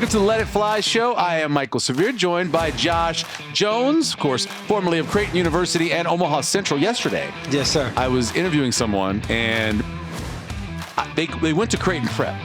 Welcome to the Let It Fly show. I am Michael Severe, joined by Josh Jones, of course, formerly of Creighton University and Omaha Central. Yesterday, yes, sir, I was interviewing someone, and they went to Creighton Prep.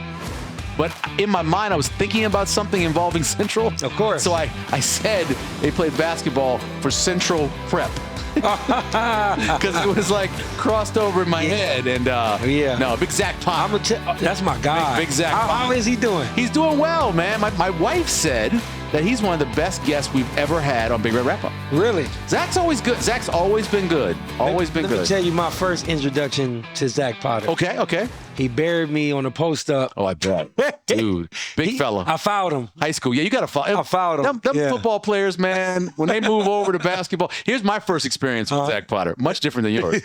But in my mind, I was thinking about something involving Central. Of course. So I said they played basketball for Central Prep. Because it was like crossed over in my head. And no, big Zach Potter. That's my guy. Big Zach Potter. How is he doing? He's doing well, man. My wife said that he's one of the best guests we've ever had on Big Red Wrap-Up. Really? Zach's always good. Zach's always been good. Always been good. Let me tell you my first introduction to Zach Potter. Okay. He buried me on a post-up. Oh, I bet. Dude, big fella. I fouled him. High school. Yeah, you got to foul. I fouled him. Them football players, man, when they move over to basketball. Here's my first experience with Zach Potter. Much different than yours.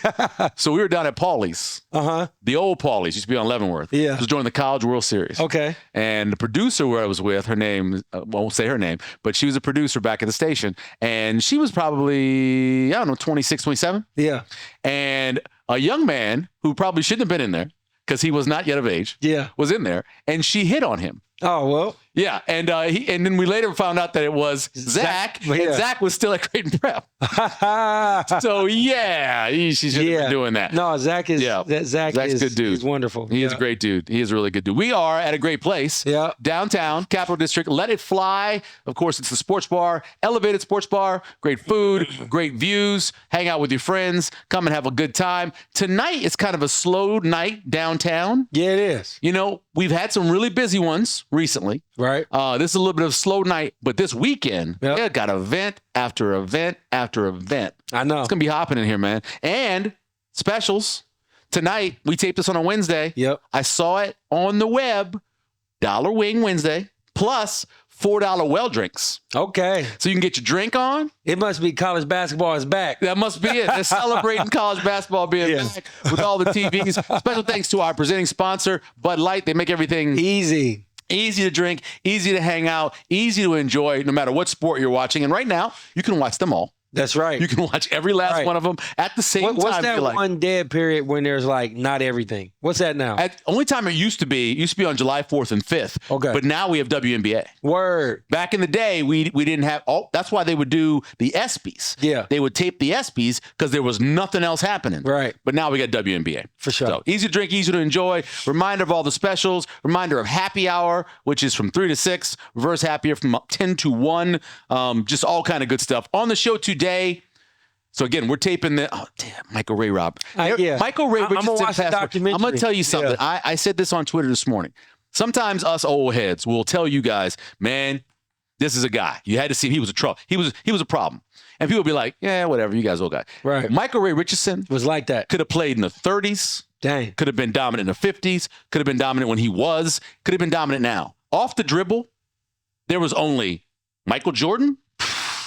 So we were down at Paulie's. The old Paulie's. Used to be on Leavenworth. Yeah. It was during the College World Series. Okay. And the producer where I was with, her name, I won't say her name, but she was a producer back at the station. And she was probably, 26, 27. Yeah. And a young man who probably shouldn't have been in there, because he was not yet of age, was in there, and she hit on him. Oh, well. Yeah, and then we later found out that it was Zach, and Zach was still at Creighton Prep. So, she shouldn't have been doing that. No, Zach is Zach's a good dude. He's wonderful. He is a great dude. He is a really good dude. We are at a great place, downtown, Capital District. Let It Fly. Of course, it's the sports bar, elevated sports bar, great food, great views, hang out with your friends, come and have a good time. Tonight, it's kind of a slow night downtown. Yeah, it is. You know, we've had some really busy ones recently. Right. This is a little bit of a slow night, but this weekend, they got event after event after event. I know. It's going to be hopping in here, man. And specials. Tonight, we taped this on a Wednesday. Yep. I saw it on the web, Dollar Wing Wednesday, plus $4 well drinks. Okay. So you can get your drink on. It must be college basketball is back. That must be it. They're celebrating college basketball being back with all the TVs. Special thanks to our presenting sponsor, Bud Light. They make everything easy to drink, easy to hang out, easy to enjoy, no matter what sport you're watching. And right now, you can watch them all. That's right. You can watch every last one of them at the same time. What's that one dead period when there's like not everything? What's that now? Only time it used to be on July 4th and 5th. Okay. But now we have WNBA. Word. Back in the day, we didn't have that's why they would do the ESPYs. Yeah. They would tape the ESPYs because there was nothing else happening. Right. But now we got WNBA. For sure. So easy to drink, easy to enjoy. Reminder of all the specials. Reminder of happy hour, which is from 3 to 6. Reverse happy hour from 10 to 1. Just all kind of good stuff. On the show today, so again, we're taping Michael Ray Rob. Michael Ray Richardson. I'm going to watch the documentary. I'm going to tell you something. Yeah. I said this on Twitter this morning. Sometimes us old heads will tell you guys, man, this is a guy. You had to see him. He was a trouble. He was a problem. And people will be like, yeah, whatever. You guys old guy. Right. Michael Ray Richardson was like that. Could have played in the 30s. Dang. Could have been dominant in the 50s. Could have been dominant when he was. Could have been dominant now. Off the dribble, there was only Michael Jordan,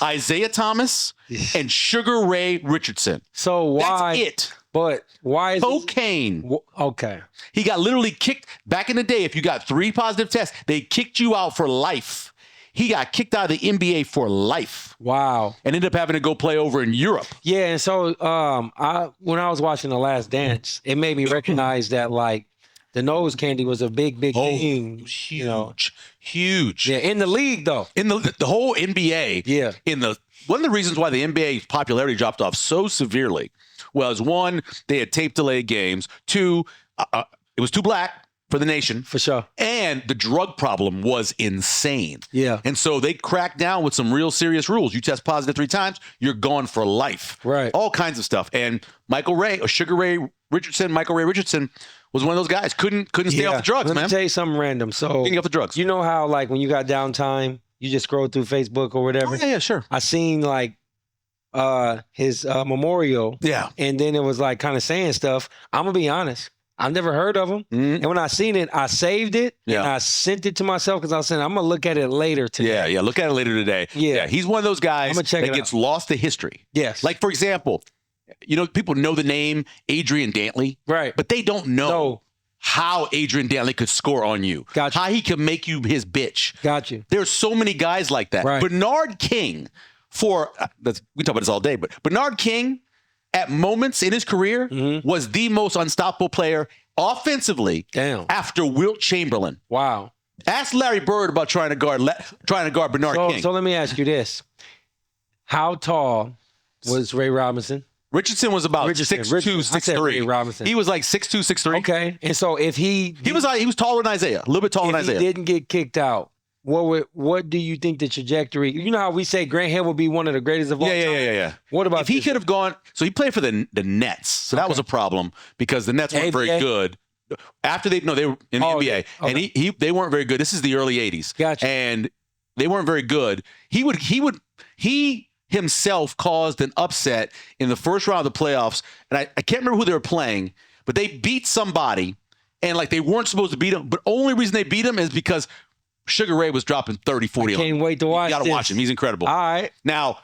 Isaiah Thomas, and Sugar Ray Richardson. So why? That's it. But why is cocaine? Okay. He got literally kicked. Back in the day, if you got 3 positive tests, they kicked you out for life. He got kicked out of the NBA for life. Wow. And ended up having to go play over in Europe. Yeah, and so when I was watching The Last Dance, it made me recognize that like the nose candy was a big thing. Huge. Yeah, in the league though. In the whole NBA. Yeah. One of the reasons why the NBA's popularity dropped off so severely was, 1, they had tape delayed games. 2, it was too black for the nation. For sure. And the drug problem was insane. Yeah. And so they cracked down with some real serious rules. You test positive 3 times, you're gone for life. Right. All kinds of stuff. And Michael Ray Richardson was one of those guys. Couldn't stay off the drugs, man. Let me tell you something random. So couldn't get off the drugs. You know how like when you got downtime, you just scroll through Facebook or whatever? Oh, yeah, sure. I seen like his memorial. Yeah. And then it was like kind of saying stuff. I'm going to be honest. I've never heard of him. Mm-hmm. And when I seen it, I saved it and I sent it to myself because I was saying, I'm going to look at it later today. Yeah, look at it later today. Yeah. He's one of those guys that gets lost to history. Yes. Like, for example, people know the name Adrian Dantley. Right. But they don't know how Adrian Dantley could score on you. Gotcha. How he could make you his bitch. Got you. There's so many guys like that. Right. Bernard King, we talk about this all day, but Bernard King, at moments in his career, was the most unstoppable player offensively after Wilt Chamberlain. Wow. Ask Larry Bird about trying to guard Bernard King. So let me ask you this: how tall was Ray Robinson? Richardson was about 6'2", 6'3". Robinson. He was like 6'2", 6'3". Okay, and so if he was taller than Isaiah, a little bit taller than Isaiah. If he didn't get kicked out, what do you think the trajectory? You know how we say Grant Hill will be one of the greatest of all time? Yeah. What about if he could have gone? So he played for the Nets, so that was a problem because the Nets weren't very good. After they were in the NBA, and they weren't very good. This is the early '80s, Gotcha. And they weren't very good. He himself caused an upset in the first round of the playoffs, and I can't remember who they were playing, but they beat somebody, and like they weren't supposed to beat him, but only reason they beat him is because Sugar Ray was dropping 30, 40. Can't wait to watch. You got to watch him. He's incredible. All right. Now,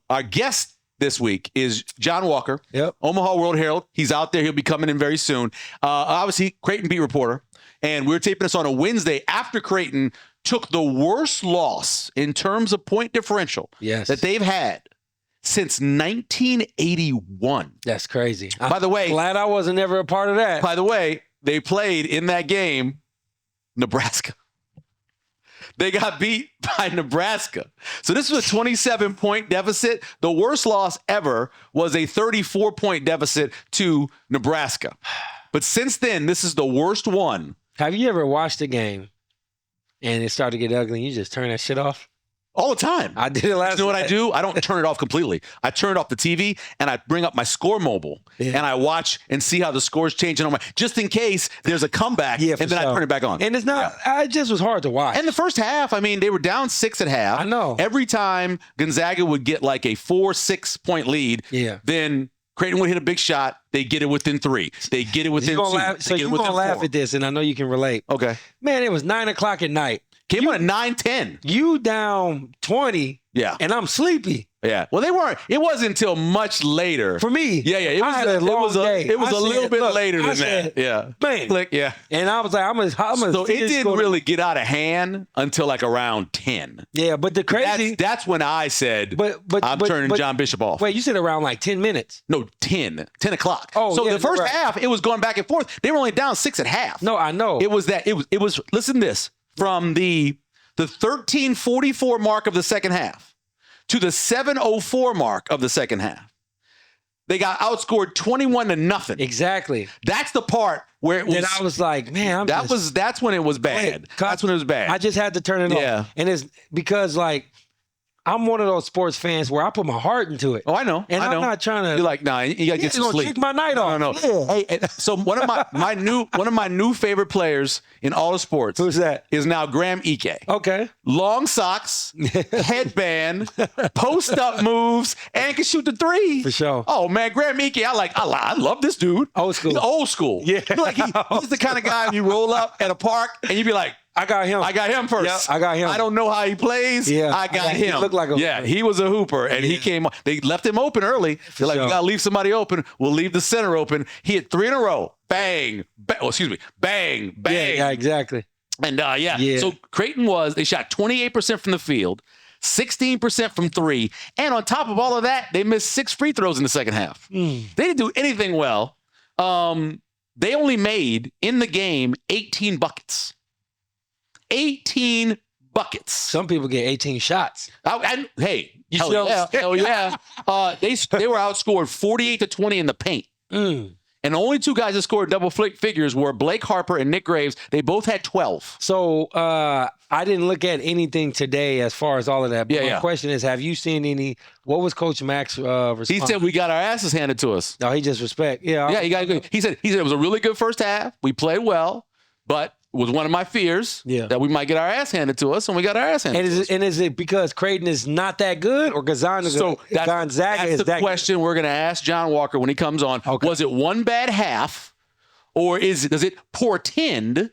our guest this week is Jon Walker, Yep. Omaha World-Herald. He's out there. He'll be coming in very soon. Obviously, Creighton beat reporter, and we're taping this on a Wednesday after Creighton took the worst loss in terms of point differential that they've had since 1981. That's crazy. By the way, glad I wasn't ever a part of that. By the way, they played in that game Nebraska. They got beat by Nebraska. So this was a 27-point deficit. The worst loss ever was a 34-point deficit to Nebraska. But since then, this is the worst one. Have you ever watched a game and it started to get ugly and you just turn that shit off? All the time. I did it last night. You know what I do? I don't turn it off completely. I turn it off the TV and I bring up my score mobile and I watch and see how the score's changing on just in case there's a comeback and then I turn it back on. And it's not, it just was hard to watch. And the first half, I mean, they were down 6 at half. I know. Every time Gonzaga would get like a 4-6 point lead, then Creighton would hit a big shot. They get it within 3. They get it within 2. So you're going to laugh at this, and I know you can relate. Okay. Man, it was 9 o'clock at night. Came on at 9:10. You down 20. Yeah. And I'm sleepy. Yeah. Well, they weren't. It wasn't until much later. For me. Yeah. It was a long day. It was a little bit later than that. Yeah. Bang. Click. Yeah. And I was like, I'm gonna So it didn't really get out of hand until like around 10. Yeah, but the crazy. That's when I said, I'm turning John Bishop off. Wait, you said around like 10 minutes? No, 10 o'clock. Oh, so the first half, it was going back and forth. They were only down 6 at half. No, I know. It was listen to this, from the 13:44 mark of the second half to the 7:04 mark of the second half. They got outscored 21-0. Exactly. That's the part where it was. And I was like, man, that's when it was bad. That's when it was bad. I just had to turn it off. And it's because like I'm one of those sports fans where I put my heart into it. Oh, I know. And I'm not trying to. You're like, nah, you gotta get some sleep. Kick my night off. No. Hey, so one of my new favorite players in all of sports. Who's that? Is now Graham Ike. Okay. Long socks, headband, post up moves, and can shoot the 3. For sure. Oh man, Graham Ike, I love this dude. Old school. He's old school. Yeah. Like he's the kind of guy you roll up at a park and you be like, I got him first. Yep, I got him. I don't know how he plays. Yeah, I got him. He looked like a hooper. He was a hooper, and he came. They left him open early. They're like, we gotta leave somebody open. We'll leave the center open. He hit 3 in a row. Bang. Bang. Yeah, exactly. And so Creighton they shot 28% from the field, 16% from 3, and on top of all of that, they missed 6 free throws in the second half. They didn't do anything well. They only made in the game 18 buckets. 18 buckets. Some people get 18 shots. Hell yeah. They were outscored 48-20 in the paint. And the only 2 guys that scored double figures were Blake Harper and Nick Graves. They both had 12. So I didn't look at anything today as far as all of that. But my question is, have you seen any? What was Coach Mack's response? He said we got our asses handed to us. No, he just respect. Yeah. He said it was a really good first half. We played well, but it was one of my fears that we might get our ass handed to us, and we got our ass handed to us. And is it because Creighton is not that good, or Gonzaga is that the question we're going to ask Jon Walker when he comes on. Okay. Was it one bad half, or does it portend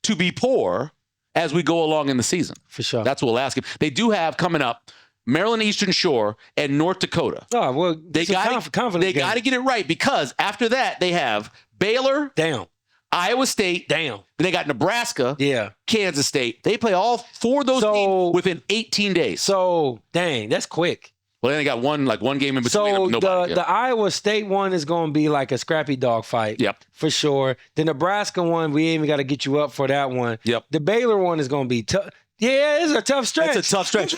to be poor as we go along in the season? For sure. That's what we'll ask him. They do have coming up Maryland Eastern Shore and North Dakota. Oh, well, they got to get it right, because after that they have Baylor. Damn. Iowa State. Damn. Then they got Nebraska. Yeah. Kansas State. They play all 4 of those teams within 18 days. So, dang, that's quick. Well, then they got one game in between. So nobody. the Iowa State one is going to be like a scrappy dog fight. Yep. For sure. The Nebraska one, we ain't even got to get you up for that one. Yep. The Baylor one is going to be tough. Yeah, it's a tough stretch. It's a tough stretch.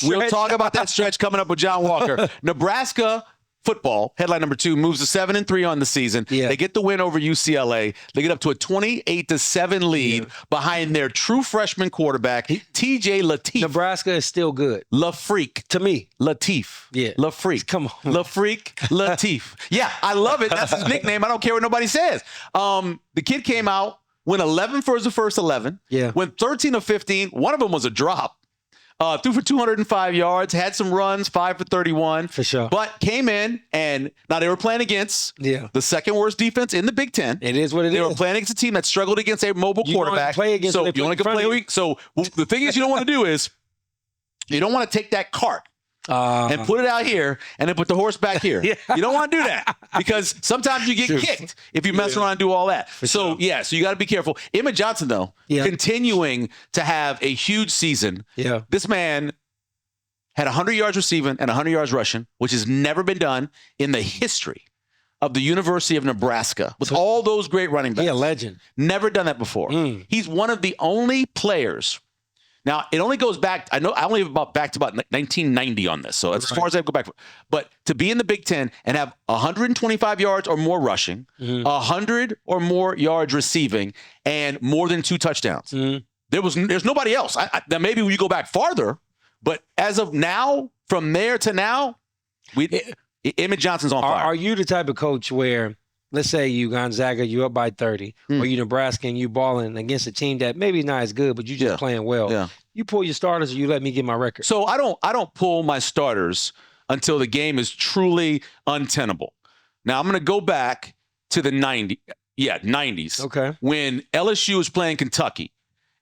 We'll talk about that stretch coming up with Jon Walker. Nebraska football, headline number 2, moves to 7-3 on the season. Yeah. They get the win over UCLA. They get up to a 28-7 lead behind their true freshman quarterback, TJ Lateef. Nebraska is still good. LaFreak. To me. Lateef. Yeah. LaFreak. Come on. LaFreak Lateef. Yeah, I love it. That's his nickname. I don't care what nobody says. The kid came out, went 11 for his first 11. Yeah. Went 13 of 15. One of them was a drop. Threw for 205 yards, had some runs, 5 for 31. For sure. But came in, and now they were playing against the second worst defense in the Big Ten. It is what it is. They were playing against a team that struggled against a mobile quarterback. Play against so you want to play week. So the thing is, you don't want to do is you don't want to take that cart and put it out here and then put the horse back here. You don't want to do that because sometimes you get kicked if you mess around and do all that. So you got to be careful. Emmett Johnson, though, continuing to have a huge season. Yeah. This man had 100 yards receiving and 100 yards rushing, which has never been done in the history of the University of Nebraska with all those great running backs. Yeah, legend. Never done that before. He's one of the only players. Now, it only goes back, I only have back to about 1990 on this, so as far as I go back. But to be in the Big Ten and have 125 yards or more rushing, 100 or more yards receiving, and more than 2 touchdowns. There's nobody else. Now, maybe when you go back farther, but as of now, from there to now, Emmett Johnson's on fire. Are you the type of coach where, let's say you Gonzaga, you up by 30, or you Nebraska and you balling against a team that maybe not as good, but you just playing well. Yeah. You pull your starters or you let me get my record? So I don't pull my starters until the game is truly untenable. Now I'm going to go back to the 90s. Okay. When LSU was playing Kentucky,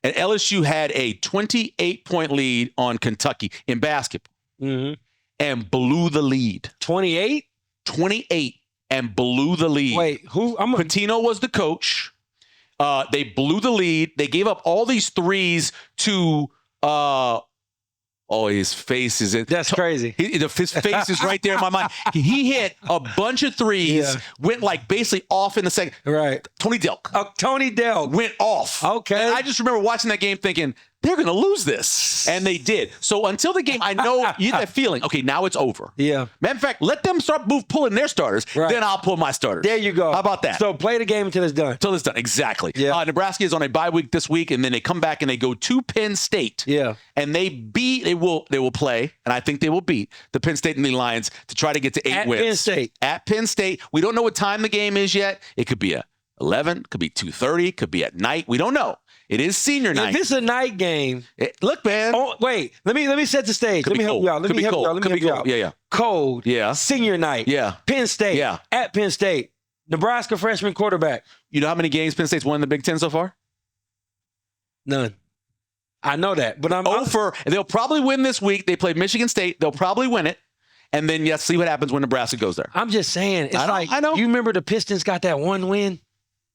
and LSU had a 28-point lead on Kentucky in basketball and blew the lead. 28? 28. And blew the lead. Wait, who? Pitino was the coach. They blew the lead. They gave up all these threes to his face is it. That's crazy. His face is right there in my mind. He hit a bunch of threes, went like basically off in the second. Right. Tony Delk. Tony Delk. Went off. Okay. And I just remember watching that game thinking, they're going to lose this. And they did. So until the game, I know you get that feeling, okay, now it's over. Yeah. Matter of fact, let them start pulling their starters. Right. Then I'll pull my starters. There you go. How about that? So play the game until it's done. Until it's done. Exactly. Yeah. Nebraska is on a bye week this week, and then they come back and they go to Penn State. Yeah. And they will play, and I think they will beat the Penn State and the Lions to try to get to 8 wins. Penn State. At Penn State. We don't know what time the game is yet. It could be 11, could be 2:30, could be at night. We don't know. It is senior night. If it's a night game, look, man. Oh, wait, let me set the stage. Let me help you out. Let me help you out. Yeah. Cold. Yeah. Senior night. Yeah. Penn State. Yeah. At Penn State. Nebraska freshman quarterback. You know how many games Penn State's won in the Big Ten so far? None. I know that, but they'll probably win this week. They play Michigan State. They'll probably win it. And then, see what happens when Nebraska goes there. I'm just saying. I know. You remember the Pistons got that one win?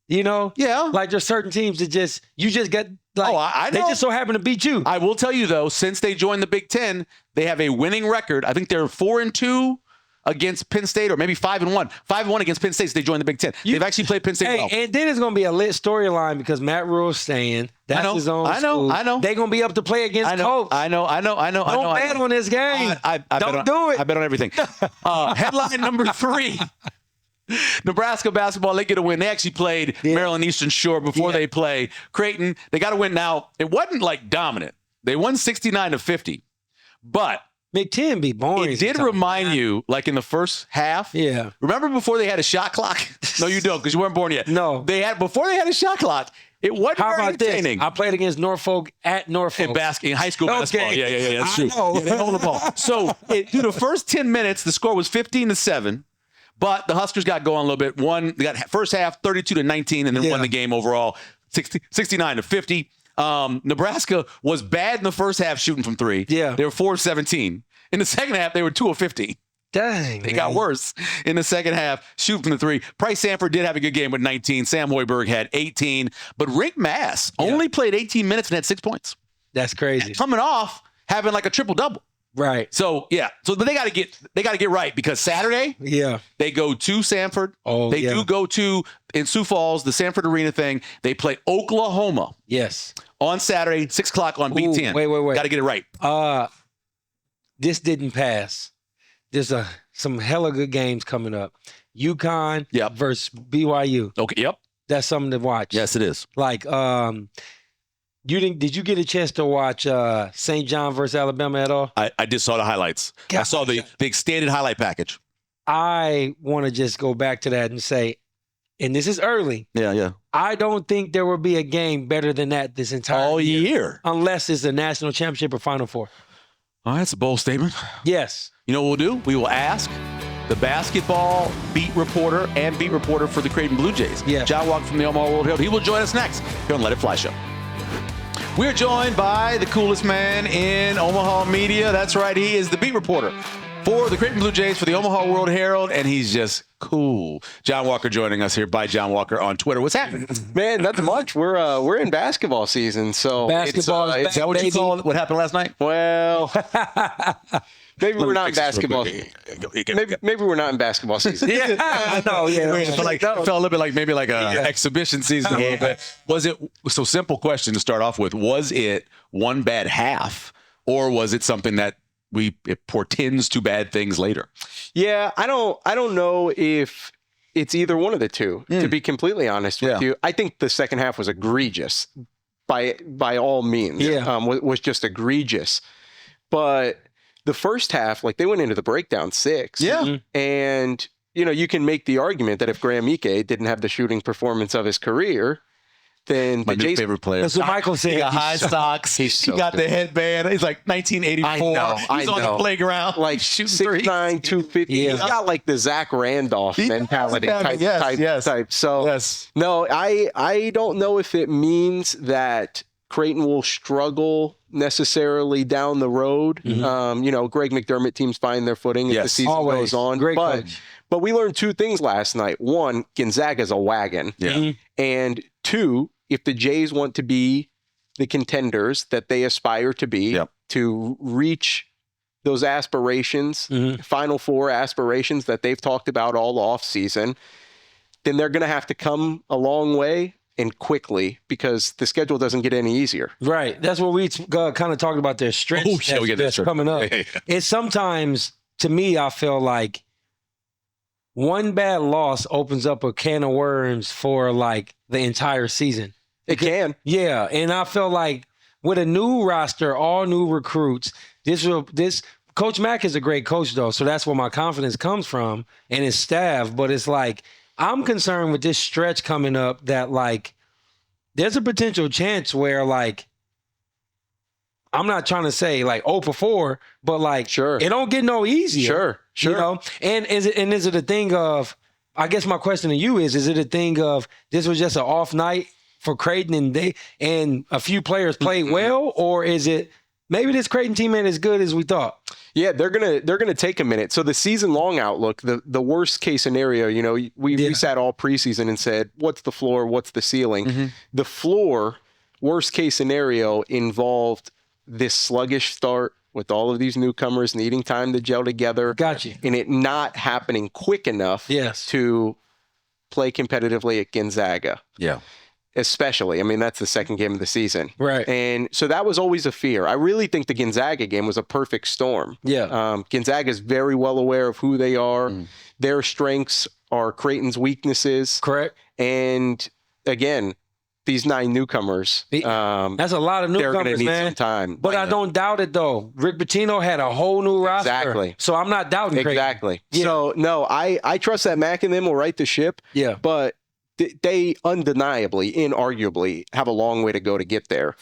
You know? Yeah. Like there's certain teams that you just get like I know. They just so happen to beat you. I will tell you though, since they joined the Big Ten, they have a winning record. I think they're 4-2 against Penn State, or maybe 5-1. 5-1 against Penn State since they joined the Big Ten. They've actually played Penn State well. And then it's gonna be a lit storyline because Matt Rule's saying that's his own school. I know. They're gonna be up to play against Coach. I know. Don't bet on this game. Don't do it. I bet on everything. Headline number 3. Nebraska basketball, they get a win. They actually played Maryland Eastern Shore before they play Creighton. They got a win now. It wasn't like dominant. They won 69-50. But McTen be boring. It did remind you, like in the first half. Yeah. Remember before they had a shot clock? No, you don't, because you weren't born yet. No. Before they had a shot clock, it wasn't very entertaining. This? I played against Norfolk at Norfolk. In high school basketball. Yeah, that's true. Know. Yeah, they hold the ball. So through the first 10 minutes, the score was 15-7. But the Huskers got going a little bit. They got first half 32-19, and then won the game overall 69-50. Nebraska was bad in the first half shooting from 3. Yeah. They were 4-17. In the second half, they were 2-15. Dang. They got worse in the second half, shooting from the 3. Price Sanford did have a good game with 19. Sam Hoiberg had 18. But Rick Mass only played 18 minutes and had 6 points. That's crazy. And coming off having like a triple-double. Right. So but they got to get right, because Saturday, they go to Sanford. They do go to, in Sioux Falls, the Sanford Arena thing. They play Oklahoma. Yes. On Saturday, 6 o'clock on B10. Wait. Got to get it right. This didn't pass. There's some hella good games coming up. UConn versus BYU. Okay. Yep. That's something to watch. Yes, it is. Like, did you get a chance to watch St. John versus Alabama at all? I just saw the highlights. I saw the extended highlight package. I want to just go back to that and say, and this is early. Yeah. I don't think there will be a game better than that this entire year. Unless it's a national championship or Final Four. Oh, that's a bold statement. Yes. You know what we'll do? We will ask the basketball beat reporter for the Creighton Bluejays, Jon Walker from the Omaha World-Herald. He will join us next here on Let It Fly Show. We're joined by the coolest man in Omaha media. That's right. He is the beat reporter for the Creighton Bluejays for the Omaha World-Herald, and he's just cool. Jon Walker joining us here by Jon Walker on Twitter. What's happening? Man, nothing much. We're in basketball season, so basketball is that what you call it? What happened last night? Well, maybe we're not in basketball. Maybe we're not in basketball season. I know. It felt a little bit like maybe like an exhibition season a little bit. Was it so? Simple question to start off with: was it one bad half, or was it something that it portends to bad things later? Yeah, I don't know if it's either one of the two, to be completely honest with you. I think the second half was egregious by all means. Was just egregious. But the first half, like, they went into the breakdown 6. Yeah. And, you can make the argument that if Graham Ike didn't have the shooting performance of his career, then my new favorite player. That's what Michael said. He got high socks. He got the headband. He's like 1984. He's on the playground, like shooting 6'9", 250. He's got like the Zach Randolph mentality type. So no, I don't know if it means that Creighton will struggle necessarily down the road. Greg McDermott teams find their footing as the season goes on. Great but we learned 2 things last night. 1, Gonzaga's a wagon. And 2, if the Jays want to be the contenders that they aspire to be, to reach those aspirations, Final Four aspirations that they've talked about all off season, then they're going to have to come a long way and quickly, because the schedule doesn't get any easier. Right. That's what we kind of talked about, their stretch that's coming up. It's sometimes, to me, I feel like one bad loss opens up a can of worms for like the entire season. It can. Yeah. And I feel like with a new roster, all new recruits, this Coach Mack is a great coach, though. So that's where my confidence comes from, and his staff. But it's like, I'm concerned with this stretch coming up that, like, there's a potential chance where, like, I'm not trying to say like 0 for 4, but like, it don't get no easier. Sure. And is it a thing of, I guess my question to you is it a thing of this was just an off night for Creighton and a few players played well, or is it maybe this Creighton team ain't as good as we thought? Yeah, they're gonna take a minute. So the season long outlook, the worst case scenario, we sat all preseason and said, what's the floor, what's the ceiling? The floor, worst case scenario, involved this sluggish start with all of these newcomers needing time to gel together. Gotcha. And it not happening quick enough to play competitively at Gonzaga. Yeah. Especially. I mean, that's the second game of the season. Right. And so that was always a fear. I really think the Gonzaga game was a perfect storm. Yeah. Gonzaga is very well aware of who they are. Their strengths are Creighton's weaknesses. Correct. And again, these 9 newcomers. That's a lot of newcomers, they're going to need man. some time. But I don't doubt it, though. Rick Pitino had a whole new roster. Exactly. So I'm not doubting Creighton. Exactly. Yeah. So, no, I trust that Mack and them will right the ship. Yeah. But they undeniably, inarguably, have a long way to go to get there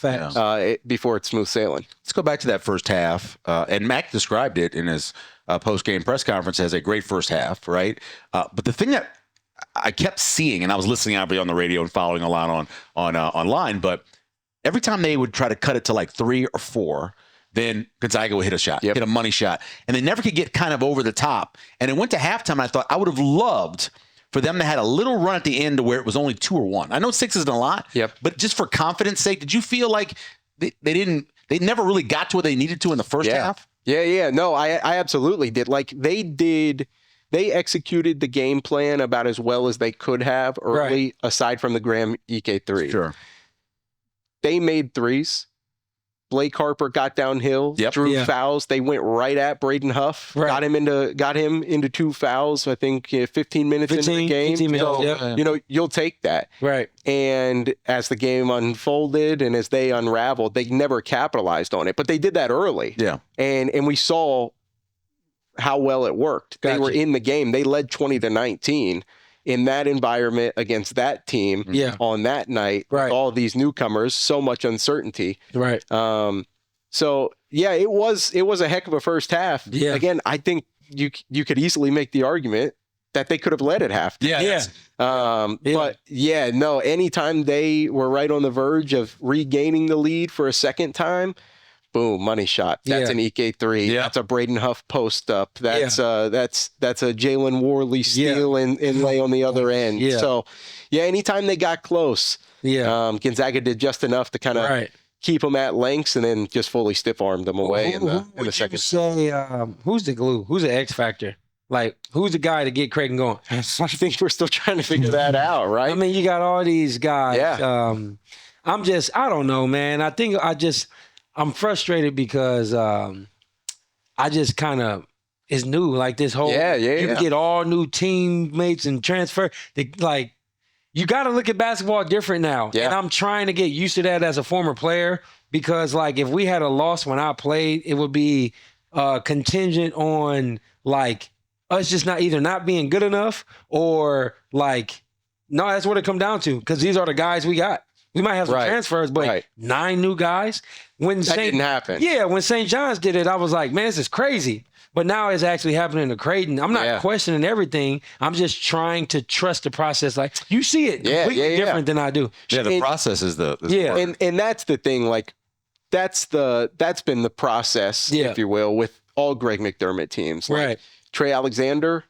before it's smooth sailing. Let's go back to that first half. And Mack described it in his post-game press conference as a great first half, right? But the thing that I kept seeing, and I was listening obviously on the radio and following a lot online, but every time they would try to cut it to like 3 or 4, then Gonzaga would hit a shot, hit a money shot, and they never could get kind of over the top. And it went to halftime, and I thought I would have loved for them to have a little run at the end to where it was only 2 or 1. I know 6 isn't a lot, but just for confidence sake, did you feel like they never really got to what they needed to in the first half? Yeah. No, I absolutely did. Like they executed the game plan about as well as they could have early, aside from the Graham Ike three. Sure. They made threes. Blake Harper got downhill, drew fouls. They went right at Braden Huff, got him into 2 fouls. I think 15 minutes into the game. 15 minutes, so, you'll take that. Right. And as the game unfolded and as they unraveled, they never capitalized on it. But they did that early. Yeah. And we saw how well it worked. They were in the game. They led 20-19. In that environment against that team on that night, with all these newcomers, so much uncertainty. Right. So it was a heck of a first half. Yeah. Again, I think you could easily make the argument that they could have led at half. Yeah. But no, anytime they were right on the verge of regaining the lead for a second time, boom, money shot. That's an Ike three. Yeah. That's a Braden Huff post up. That's a Jalen Warley steal and lay on the other end. Yeah. So anytime they got close, Gonzaga did just enough to kind of keep them at lengths and then just fully stiff armed them away in the second. Say who's the glue? Who's the X factor? Like, who's the guy to get Creighton going? I think we're still trying to figure that out, right? I mean, you got all these guys. Yeah. I don't know, man. I think I'm frustrated because I just kind of, it's new. Like this whole, you get all new teammates and transfer. You got to look at basketball different now. Yeah. And I'm trying to get used to that as a former player because, like, if we had a loss when I played, it would be contingent on, like, us just not being good enough or, like, no, that's what it come down to because these are the guys we got. We might have some transfers, but 9 new guys. That didn't happen. Yeah, when St. John's did it, I was like, man, this is crazy. But now it's actually happening to Creighton. I'm not questioning everything. I'm just trying to trust the process. Like, you see it completely different than I do. Yeah, the process is the and that's the thing. Like, that's been the process, if you will, with all Greg McDermott teams. Like, Trey Alexander.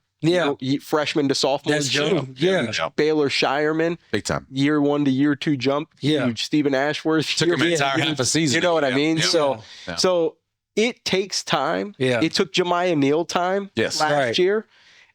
Freshman to sophomore jump. Baylor Shireman. Big time. Year 1 to year 2 jump. Huge. Stephen Ashworth. Took him an entire half a season. You know what I mean? So it takes time. It took Jemiah Neal time last year.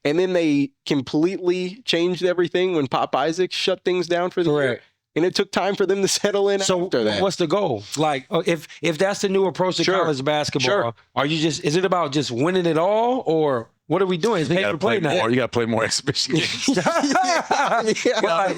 And then they completely changed everything when Pop Isaac shut things down for the year. And it took time for them to settle in after that. What's the goal? Like, if that's the new approach to college basketball, are you is it about just winning it all or what are we doing? It's pay for play now. You got to play more exhibition games.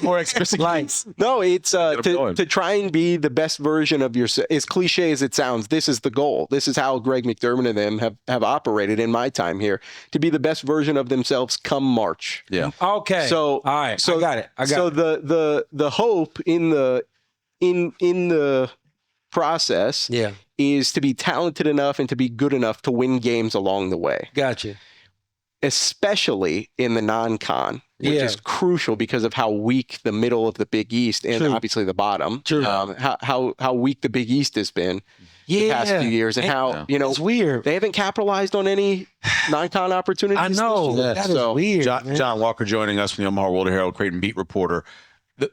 More exhibition games. No, it's to try and be the best version of yourself. As cliche as it sounds, this is the goal. This is how Greg McDermott and them have operated in my time here, to be the best version of themselves come March. Yeah. Okay. So all right. So I got it. So the hope in the process is to be talented enough and to be good enough to win games along the way. Gotcha. Especially in the non-con, which is crucial because of how weak the middle of the Big East and obviously the bottom, how weak the Big East has been the past few years and how, it's weird. They haven't capitalized on any non-con opportunities. I know. That is weird. Jon Walker joining us from the Omaha World-Herald, Creighton beat reporter.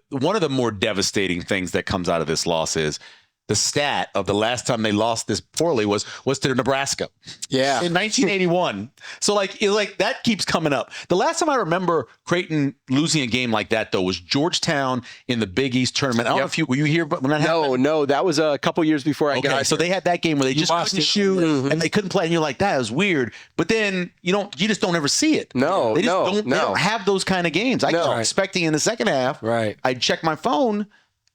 One of the more devastating things that comes out of this loss is the stat of the last time they lost this poorly was to Nebraska. Yeah. In 1981. So that keeps coming up. The last time I remember Creighton losing a game like that, though, was Georgetown in the Big East tournament. I don't know if were you here when that happened? No, that was a couple years before I got here. So they had that game where they just couldn't shoot and they couldn't play, and you're like, that was weird. But then you just don't ever see it. No, they don't have those kind of games. I was expecting in the second half. Right. I'd check my phone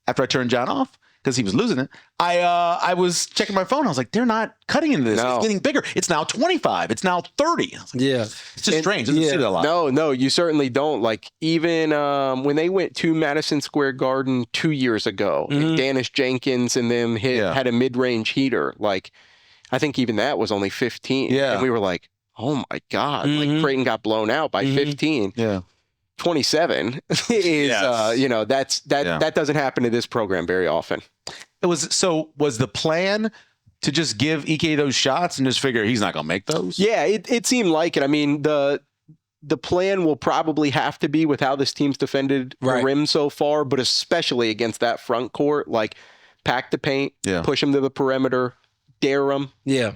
after I turned John off, because he was losing it. I was checking my phone. I was like, they're not cutting into this. No. It's getting bigger. It's now 25. It's now 30. I was like, it's just strange. It doesn't see that a lot. No, you certainly don't. Like, even when they went to Madison Square Garden 2 years ago, Danish Jenkins and them had a mid-range heater. Like, I think even that was only 15. Yeah. And we were like, oh my God. Like, Creighton got blown out by 15. Yeah. 27 is that doesn't happen to this program very often. Was the plan to just give Ike those shots and just figure he's not going to make those? Yeah, it seemed like it. I mean, the plan will probably have to be with how this team's defended the rim so far, but especially against that front court, like pack the paint, push them to the perimeter, dare them,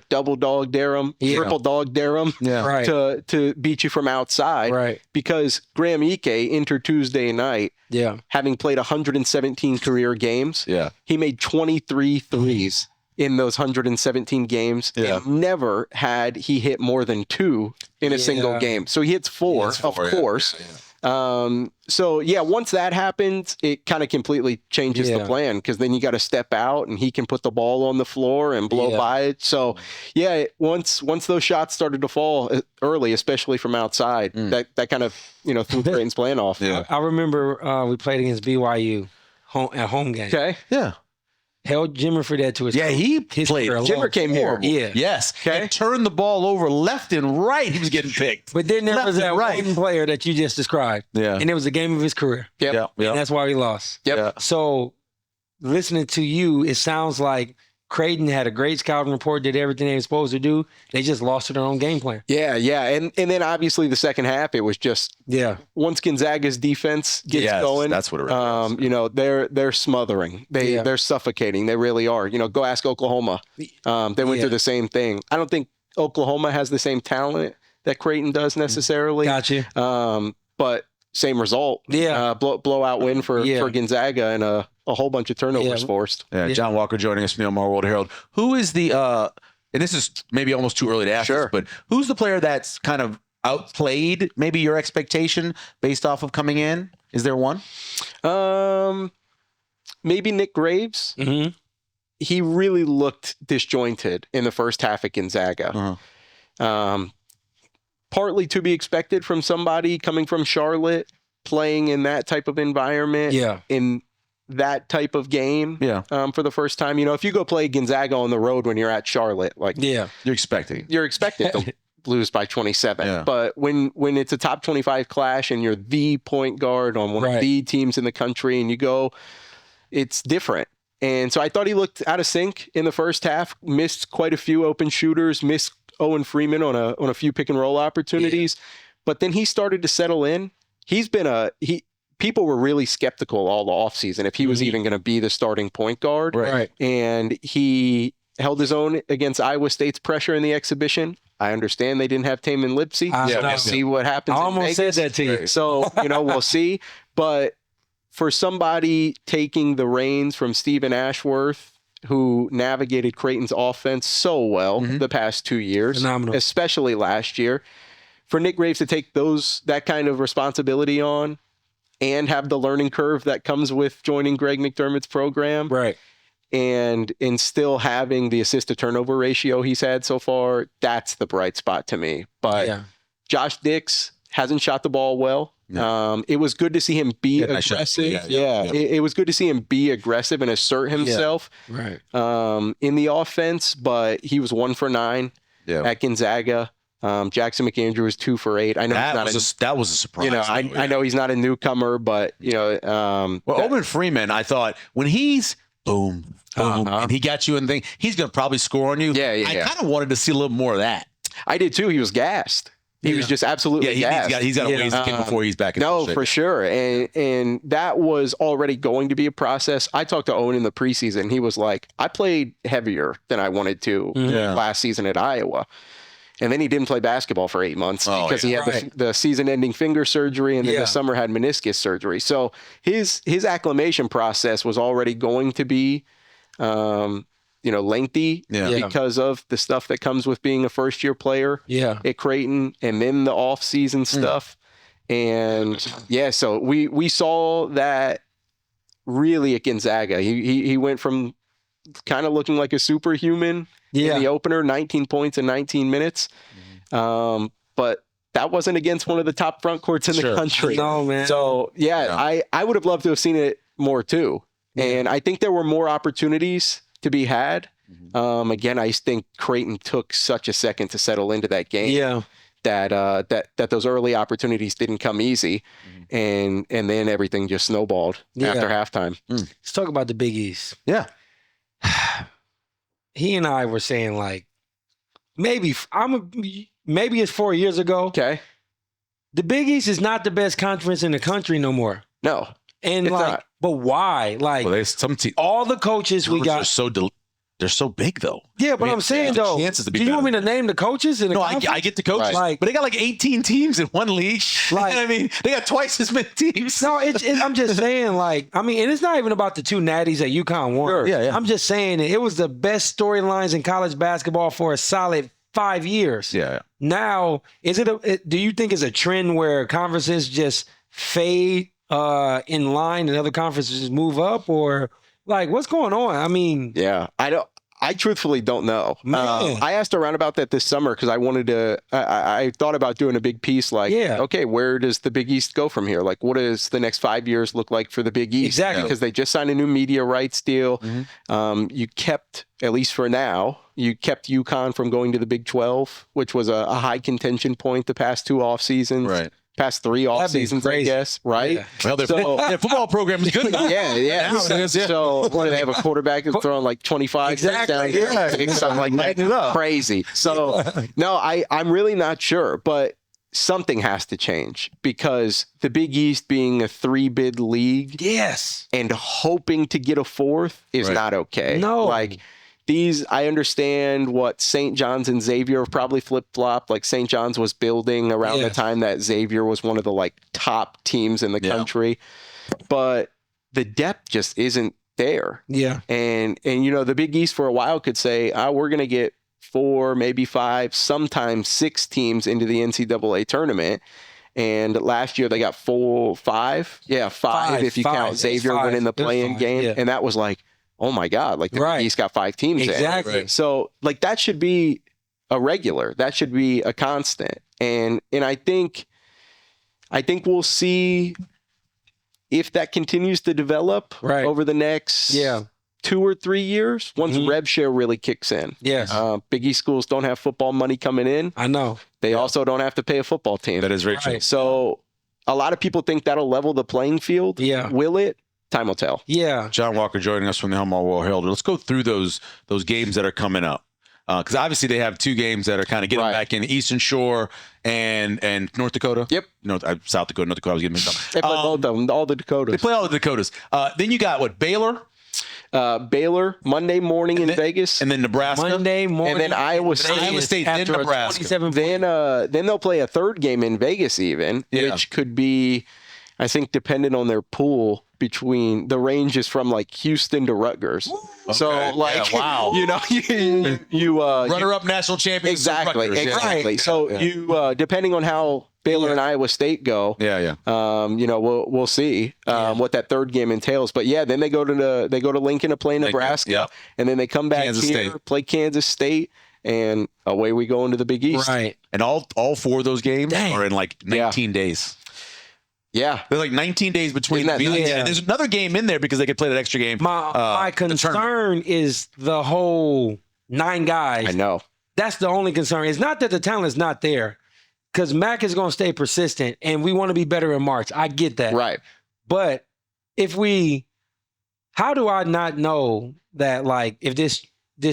double dog dare them, triple dog dare them to beat you from outside. Right. Because Graham Ike entered Tuesday night, having played 117 career games. Yeah. He made 23 threes in those 117 games. And never had he hit more than 2 in a single game. So he hits 4, of course. So once that happens, it kind of completely changes the plan, because then you got to step out and he can put the ball on the floor and blow by it. So once those shots started to fall early, especially from outside, that kind of, threw Creighton's plan off. I remember we played against BYU at home game. Okay. Yeah. Held Jimmer for that to his he played. Jimmer came here. Yeah. Yes. Okay. And turned the ball over left and right. He was getting picked. But then there was that one player that you just described. Yeah. And it was the game of his career. Yep. And that's why he lost. Yep. So listening to you, it sounds like Creighton had a great scouting report, did everything they were supposed to do. They just lost to their own game plan. Yeah. And then obviously the second half, it was just once Gonzaga's defense gets going, that's what it really is. They're smothering. They're suffocating. They really are. Go ask Oklahoma. They went through the same thing. I don't think Oklahoma has the same talent that Creighton does necessarily. Gotcha. But same result. Yeah. Blowout win for Gonzaga and a whole bunch of turnovers forced. Yeah. Jon Walker joining us from the Omaha World-Herald. Who is the and this is maybe almost too early to ask this, but who's the player that's kind of outplayed maybe your expectation based off of coming in? Is there one? Maybe Nick Graves. Mm-hmm. He really looked disjointed in the first half at Gonzaga. Partly to be expected from somebody coming from Charlotte, playing in that type of environment, in that type of game for the first time. If you go play Gonzaga on the road when you're at Charlotte, you're expected to lose by 27. Yeah. But when it's a top 25 clash and you're the point guard on one of the teams in the country and you go, it's different. And so I thought he looked out of sync in the first half, missed quite a few open shooters, missed Owen Freeman on a few pick and roll opportunities, but then he started to settle in. He's been people were really skeptical all the offseason if he was even going to be the starting point guard. Right. And he held his own against Iowa State's pressure in the exhibition. I understand they didn't have Taman Lipsey. We'll see what happens. I almost said that to you. So, we'll see. But for somebody taking the reins from Stephen Ashworth, who navigated Creighton's offense so well the past 2 years, phenomenal, especially last year, for Nick Graves to take that kind of responsibility on and have the learning curve that comes with joining Greg McDermott's program, and still having the assist to turnover ratio he's had so far, that's the bright spot to me. But Josh Dix hasn't shot the ball well. No. It was good to see him be aggressive. It was good to see him be aggressive and assert himself in the offense, but he was 1 for 9 at Gonzaga. Jackson McAndrew was 2 for 8. I know that was a surprise. I know he's not a newcomer, but Owen Freeman, I thought when he's boom, and he got you in the thing, he's going to probably score on you. I kind of wanted to see a little more of that. I did too. He was gassed. He was just absolutely gassed. He's got a ways to get before he's back in No, for sure. And that was already going to be a process. I talked to Owen in the preseason. He was like, I played heavier than I wanted to last season at Iowa. And then he didn't play basketball for 8 months because he had the season-ending finger surgery, and then the summer had meniscus surgery. So his acclimation process was already going to be lengthy because of the stuff that comes with being a first-year player at Creighton, and then the off-season stuff. And so we saw that really at Gonzaga. He went from kind of looking like a superhuman in the opener, 19 points in 19 minutes. But that wasn't against one of the top front courts in the country. No, man. So, I would have loved to have seen it more too. And I think there were more opportunities to be had. Again, I think Creighton took such a second to settle into that game. That those early opportunities didn't come easy, and then everything just snowballed after halftime. Let's talk about the Big East. Yeah. He and I were saying maybe it's 4 years ago. Okay. The Big East is not the best conference in the country no more. No. And it's not. but why? There's some all the coaches we got are so they're so big though. Yeah, but I'm saying though, chances to be do you better. want me to name the coaches? In the No, I get the coaches, Like, but they got like 18 teams in one league. Like- I mean, they got twice as many teams. No, I'm just saying, like, I mean, and it's not even about the 2 natties that UConn won. Sure. Yeah. I'm just saying it was the best storylines in college basketball for a solid 5 years. Yeah. Now, do you think it's a trend where conferences just fade in line and other conferences move up, or like what's going on? I mean, Yeah, I truthfully don't know. Man. I asked around about that this summer because I wanted to. I thought about doing a big piece like, okay, where does the Big East go from here? Like, what does the next 5 years look like for the Big East? Exactly. Because they just signed a new media rights deal. You kept, at least for now, you kept UConn from going to the Big 12, which was a high contention point the past 2 off seasons. Right. Past 3 off seasons, I guess, right? Yeah. Well, their football program is good. Yeah. So what do they have, a quarterback that's throwing like 25 touchdowns? Yeah. Something like that. Lighten it up. Crazy. So no, I'm really not sure, but something has to change because the Big East being a 3-bid league and hoping to get a 4th is not okay. No. Like, I understand what St. John's and Xavier have probably flip-flopped. Like St. John's was building around the time that Xavier was one of the like top teams in the country. But the depth just isn't there. Yeah. And you know, the Big East for a while could say, we're going to get 4, maybe 5, sometimes 6 teams into the NCAA tournament. And last year they got 5. Yeah, 5 if you count Xavier winning the play-in game. Yeah. And that was like, oh my God, like the Big East got 5 teams Exactly. in. So like that should be a regular. That should be a constant. And I think we'll see if that continues to develop over the next 2 or 3 years, once rev share really kicks in. Yes. Big East schools don't have football money coming in. I know. They also don't have to pay a football team. That is very true. So a lot of people think that'll level the playing field. Yeah. Will it? Time will tell. Yeah. Jon Walker joining us from the Omaha World-Herald. Let's go through those games that are coming up. Because obviously they have 2 games that are kind of getting back in, Eastern Shore and North Dakota. Yep. South Dakota, North Dakota. I was getting mixed up. They play both of them, all the Dakotas. They play all the Dakotas. Then you got Baylor? Baylor Monday morning in Vegas, and then Nebraska Monday morning, and then Iowa State, then Nebraska. Then they'll play a 3rd game in Vegas, which could be, I think, dependent on their pool. Between the range is from like Houston to Rutgers, so like you know you runner-up national champions. Exactly. So you depending on how Baylor and Iowa State go, you know we'll see what that 3rd game entails. But then they go to Lincoln to play Nebraska, and then they come back play Kansas State. And away we go into the Big East. Right. And all 4 of those games are in like 19 days. Yeah. There's like 19 days between them. And there's another game in there because they could play that extra game. My concern is the whole 9 guys. I know. That's the only concern. It's not that the talent is not there, because Mac is going to stay persistent, and we want to be better in March. I get that. Right. But how do I not know that, like, if this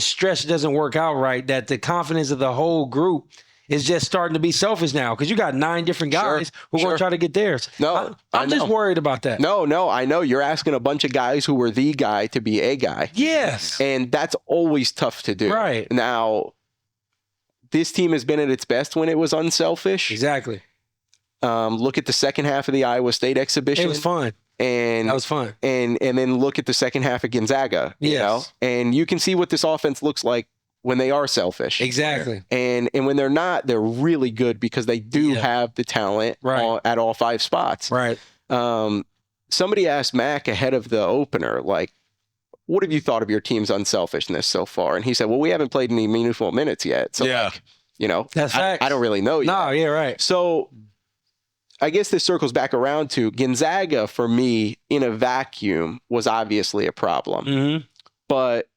stretch doesn't work out right, that the confidence of the whole group is just starting to be selfish now, because you got 9 different guys who are going to try to get theirs. No, I'm just worried about that. No, I know. You're asking a bunch of guys who were the guy to be a guy. Yes. And that's always tough to do. Right. Now, this team has been at its best when it was unselfish. Exactly. Look at the second half of the Iowa State exhibition. It was fun. And that was fun. And then look at the second half of Gonzaga. You know? And you can see what this offense looks like when they are selfish. Exactly. And when they're not, they're really good because they do have the talent at all 5 spots. Right. Somebody asked Mac ahead of the opener, like, what have you thought of your team's unselfishness so far? And he said, well, we haven't played any meaningful minutes yet. So, like, you know, that's I don't really know yet. No, yeah, right. So I guess this circles back around to Gonzaga, for me, in a vacuum, was obviously a problem. Mm-hmm. But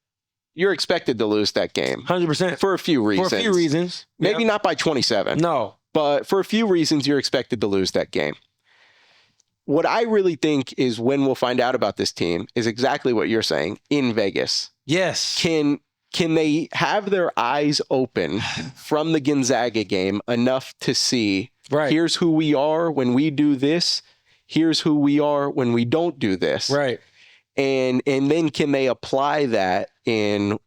you're expected to lose that game. 100%. For a few reasons. For a few reasons. Maybe not by 27. No. But for a few reasons, you're expected to lose that game. What I really think is when we'll find out about this team is exactly what you're saying, in Vegas. Yes. Can they have their eyes open from the Gonzaga game enough to see, here's who we are when we do this, here's who we are when we don't do this. Right. And then can they apply that in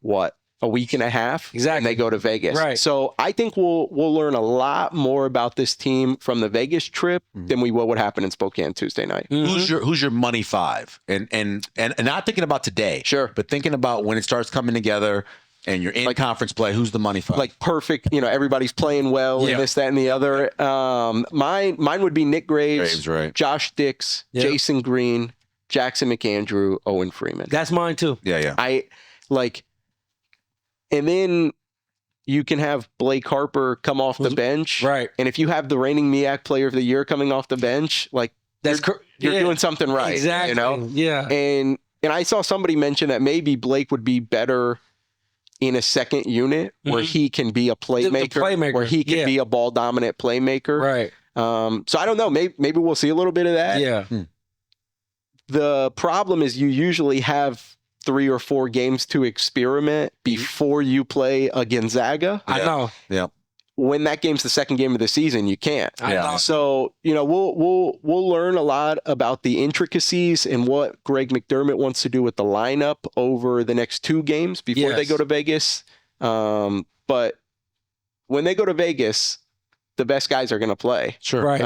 a week and a half. Exactly. And they go to Vegas. Right. So I think we'll learn a lot more about this team from the Vegas trip than we will what happened in Spokane Tuesday night. Who's your money five? And not thinking about today. Sure. But thinking about when it starts coming together and you're in conference play, who's the money five? Like perfect, everybody's playing well and this, that, and the other. Mine would be Nick Graves, right. Josh Dix, Jason Green, Jackson McAndrew, Owen Freeman. That's mine too. Yeah. And then you can have Blake Harper come off the bench. Right. And if you have the reigning MEAC player of the year coming off the bench, you're doing something right. Exactly. Yeah. And I saw somebody mention that maybe Blake would be better in a second unit where he can be a playmaker, where he can be a ball dominant playmaker. Right. So I don't know. Maybe we'll see a little bit of that. Yeah. The problem is you usually have 3 or 4 games to experiment before you play a Gonzaga. I know. Yeah. When that game's the second game of the season, you can't. I know. So, we'll learn a lot about the intricacies and what Greg McDermott wants to do with the lineup over the next 2 games before they go to Vegas. But when they go to Vegas, the best guys are going to play. Sure. Right.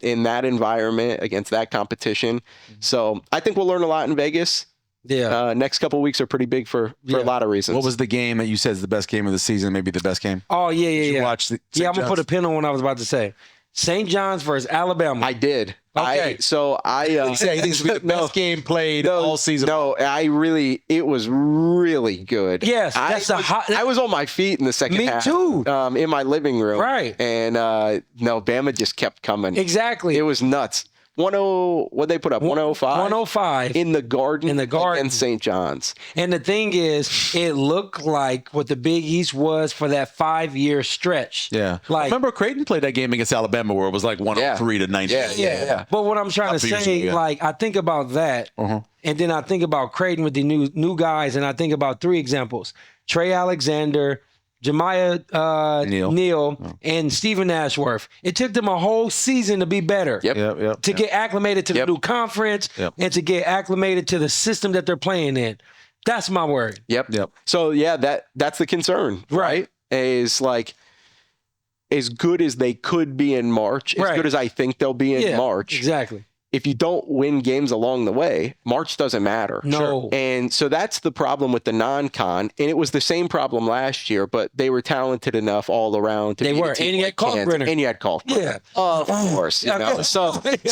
In that environment against that competition. So I think we'll learn a lot in Vegas. Yeah. Next couple of weeks are pretty big for a lot of reasons. What was the game that you said is the best game of the season? Maybe the best game. Oh yeah. Did you watch the I'm gonna put a pin on what I was about to say. St. John's versus Alabama. I did. Okay. He thinks it's the best game played all season. No, it was really good. Yes, I was on my feet in the second half. Me too. In my living room. Right. And Bama just kept coming. Exactly. It was nuts. What'd they put up? 105? 105. In the Garden. Against St. John's. And the thing is, it looked like what the Big East was for that 5-year stretch. Yeah. Like, remember Creighton played that game against Alabama where it was like 103 to 19. Yeah. But what I'm trying to say, I think about that, and then I think about Creighton with the new guys, and I think about 3 examples. Trey Alexander, Jemiah Neal, and Stephen Ashworth. It took them a whole season to be better. Yep. To get acclimated to the new conference and to get acclimated to the system that they're playing in. That's my word. Yep. So that's the concern, right? Is like as good as they could be in March, as good as I think they'll be in March. Exactly. If you don't win games along the way, March doesn't matter. No. And so that's the problem with the non-con. And it was the same problem last year, but they were talented enough all around. They were. And you had Kalkbrenner. And you had Kalkbrenner. Yeah. Of course.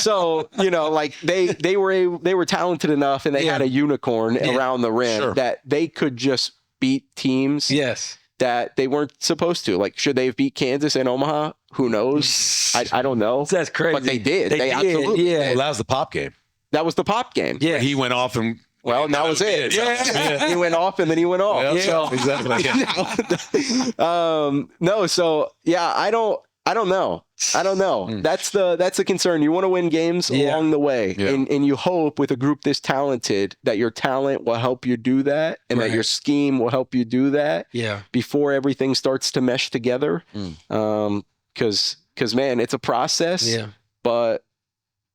So like they were talented enough and they had a unicorn around the rim that they could just beat teams. Yes. That they weren't supposed to. Like, should they have beat Kansas and Omaha? Who knows? I don't know. That's crazy. But they did. They did. absolutely did. Well, that was the pop game. That was the pop game. Yeah. He went off and... Well, that was it. Yeah. He went off and then he went off. Yep. So, Exactly. I don't know. That's the concern. You want to win games along the way. Yeah. And you hope with a group this talented that your talent will help you do that and that your scheme will help you do that before everything starts to mesh together. Because man, it's a process. Yeah. But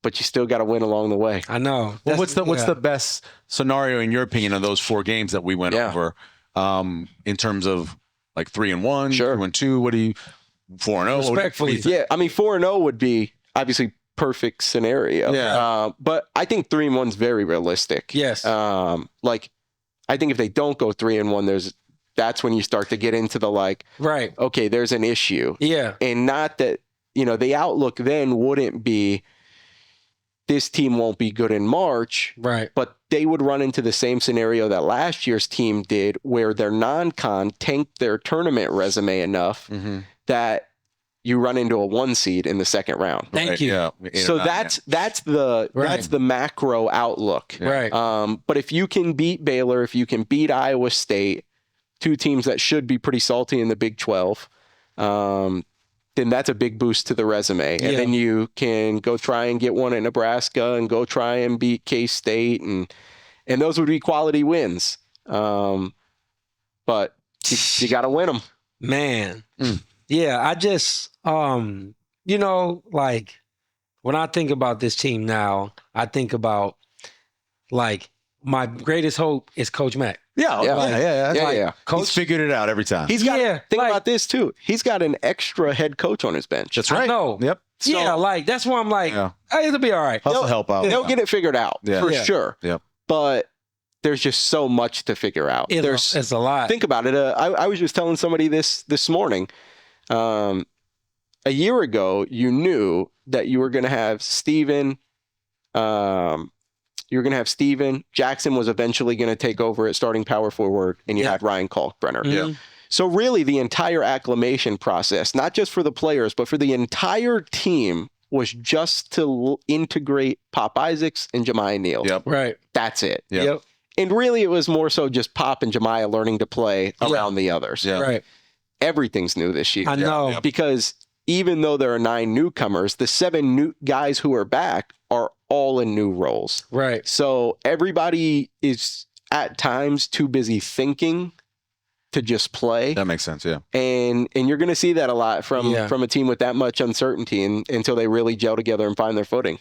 you still got to win along the way. I know. Well, what's the best scenario in your opinion of those 4 games that we went over in terms of like 3-1, 2-2? What do you 4-0? Respectfully, I mean 4-0 would be obviously perfect scenario. Yeah. But I think 3-1 is very realistic. Yes. Like I think if they don't go 3-1, that's when you start to get into the okay, there's an issue. Yeah. And not that the outlook then wouldn't be this team won't be good in March. Right. But they would run into the same scenario that last year's team did where their non-con tanked their tournament resume enough that you run into a 1 seed in the second round. Thank you. Yeah. So that's the macro outlook. Right. But if you can beat Baylor, if you can beat Iowa State, 2 teams that should be pretty salty in the Big 12, then that's a big boost to the resume. And then you can go try and get one at Nebraska and go try and beat K-State. And those would be quality wins. But you got to win them. Man. Yeah, I just, when I think about this team now, I think about, my greatest hope is Coach Mack. Yeah. Coach He's figured it out every time. He's got think about this too. He's got an extra head coach on his bench. That's right. I know. Yep. So, that's why I'm like, hey, it'll be all right. He'll help out. They'll get it figured out for sure. Yep. But there's just so much to figure out. It's a lot. Think about it. I was just telling somebody this morning. A year ago, you knew that you were going to have Steven. You're going to have Steven. Jackson was eventually going to take over at starting power forward, and you had Ryan Kalkbrenner. Mm-hmm. So really, the entire acclimation process, not just for the players, but for the entire team, was just to integrate Pop Isaacs and Jemiah Neal. Yep. Right. That's it. Yep. And really, it was more so just Pop and Jemiah learning to play around the others. Yeah. Right. Everything's new this year. I know. Because even though there are 9 newcomers, the 7 new guys who are back are all in new roles. Right. So everybody is at times too busy thinking to just play. That makes sense, yeah. And you're going to see that a lot from a team with that much uncertainty until they really gel together and find their footing.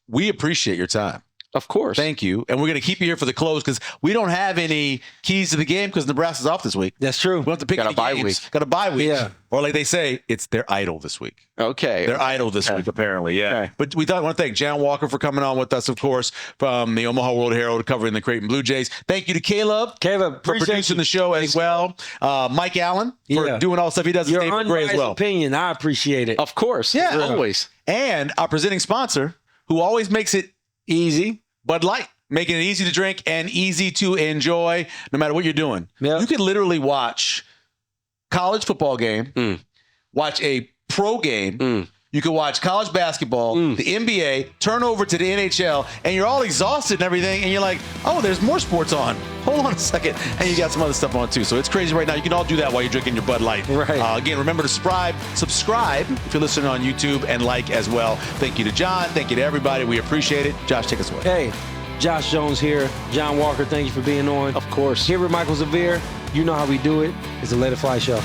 We appreciate your time. Of course. Thank you. And we're going to keep you here for the close because we don't have any keys to the game because Nebraska's off this week. That's true. We don't have to pick Got a any bye games. week. Got a bye week. Yeah. Or like they say, they're idle this week. Okay. They're idle this week, apparently. Yeah. Okay. But we want to thank Jon Walker for coming on with us, of course, from the Omaha World-Herald covering the Creighton Bluejays. Thank you to Caleb for producing the show as well. Mike Allen for doing all the stuff he does. Your Great unbiased as well. opinion, I appreciate it. Of course. Yeah. Always. And our presenting sponsor, who always makes it Easy. Bud Light. Making it easy to drink and easy to enjoy no matter what you're doing. Yep. You could literally watch college football game, watch a pro game. You could watch college basketball, the NBA, turn over to the NHL, and you're all exhausted and everything, and you're like, oh, there's more sports on. Hold on a second. And you got some other stuff on too. So it's crazy right now. You can all do that while you're drinking your Bud Light. Right. Again, remember to subscribe if you're listening on YouTube, and like as well. Thank you to John. Thank you to everybody. We appreciate it. Josh, take us away. Hey. Josh Jones here. Jon Walker, thank you for being on. Of course. Here with Michael Zavere. You know how we do it. It's a Let It Fly show.